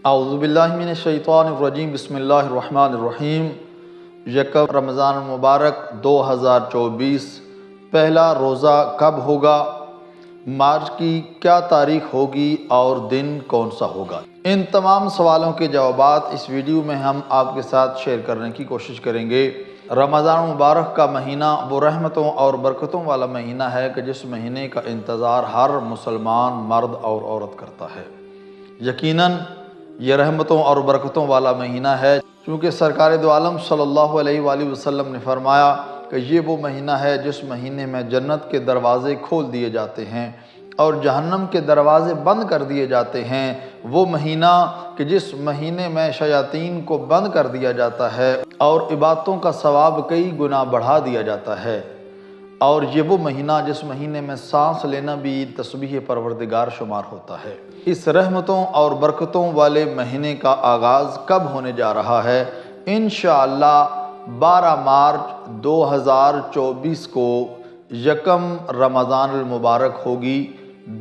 اعوذ باللہ من الشیطان الرجیم بسم اللہ الرحمن الرحیم۔ یکم رمضان المبارک 2024 پہلا روزہ کب ہوگا؟ مارچ کی کیا تاریخ ہوگی اور دن کون سا ہوگا؟ ان تمام سوالوں کے جوابات اس ویڈیو میں ہم آپ کے ساتھ شیئر کرنے کی کوشش کریں گے۔ رمضان مبارک کا مہینہ وہ رحمتوں اور برکتوں والا مہینہ ہے کہ جس مہینے کا انتظار ہر مسلمان مرد اور عورت کرتا ہے۔ یقیناً یہ رحمتوں اور برکتوں والا مہینہ ہے، چونکہ سرکار دو عالم صلی اللہ علیہ وآلہ وسلم نے فرمایا کہ یہ وہ مہینہ ہے جس مہینے میں جنت کے دروازے کھول دیے جاتے ہیں اور جہنم کے دروازے بند کر دیے جاتے ہیں۔ وہ مہینہ کہ جس مہینے میں شیاطین کو بند کر دیا جاتا ہے اور عبادتوں کا ثواب کئی گنا بڑھا دیا جاتا ہے، اور یہ وہ مہینہ جس مہینے میں سانس لینا بھی تسبیح پروردگار شمار ہوتا ہے۔ اس رحمتوں اور برکتوں والے مہینے کا آغاز کب ہونے جا رہا ہے؟ انشاءاللہ 12 مارچ 2024 کو یکم رمضان المبارک ہوگی،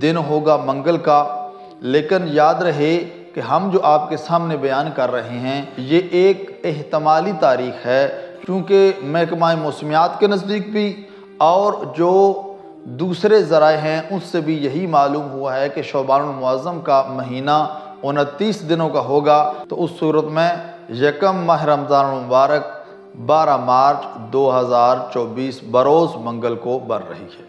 دن ہوگا منگل کا۔ لیکن یاد رہے کہ ہم جو آپ کے سامنے بیان کر رہے ہیں یہ ایک احتمالی تاریخ ہے، کیونکہ محکمہ موسمیات کے نزدیک بھی اور جو دوسرے ذرائع ہیں ان سے بھی یہی معلوم ہوا ہے کہ شعبان المعظم کا مہینہ 29 دنوں کا ہوگا۔ تو اس صورت میں یکم ماہ رمضان المبارک 12 مارچ 2024 بروز منگل کو بن رہی ہے۔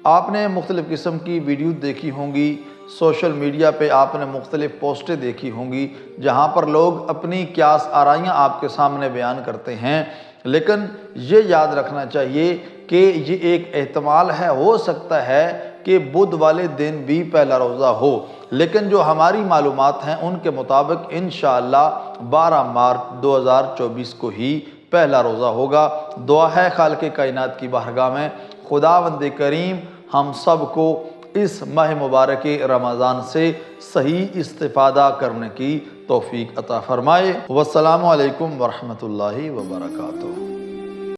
آپ نے مختلف قسم کی ویڈیو دیکھی ہوں گی، سوشل میڈیا پہ آپ نے مختلف پوسٹیں دیکھی ہوں گی جہاں پر لوگ اپنی قیاس آرائیاں آپ کے سامنے بیان کرتے ہیں، لیکن یہ یاد رکھنا چاہیے کہ یہ ایک احتمال ہے، ہو سکتا ہے کہ بدھ والے دن بھی پہلا روزہ ہو، لیکن جو ہماری معلومات ہیں ان کے مطابق انشاءاللہ 12 مارچ 2024 کو ہی پہلا روزہ ہوگا۔ دعا ہے خالق کائنات کی بارگاہ میں خداوند کریم ہم سب کو اس ماہ مبارک رمضان سے صحیح استفادہ کرنے کی توفیق عطا فرمائے۔ والسلام علیکم ورحمۃ اللہ وبرکاتہ۔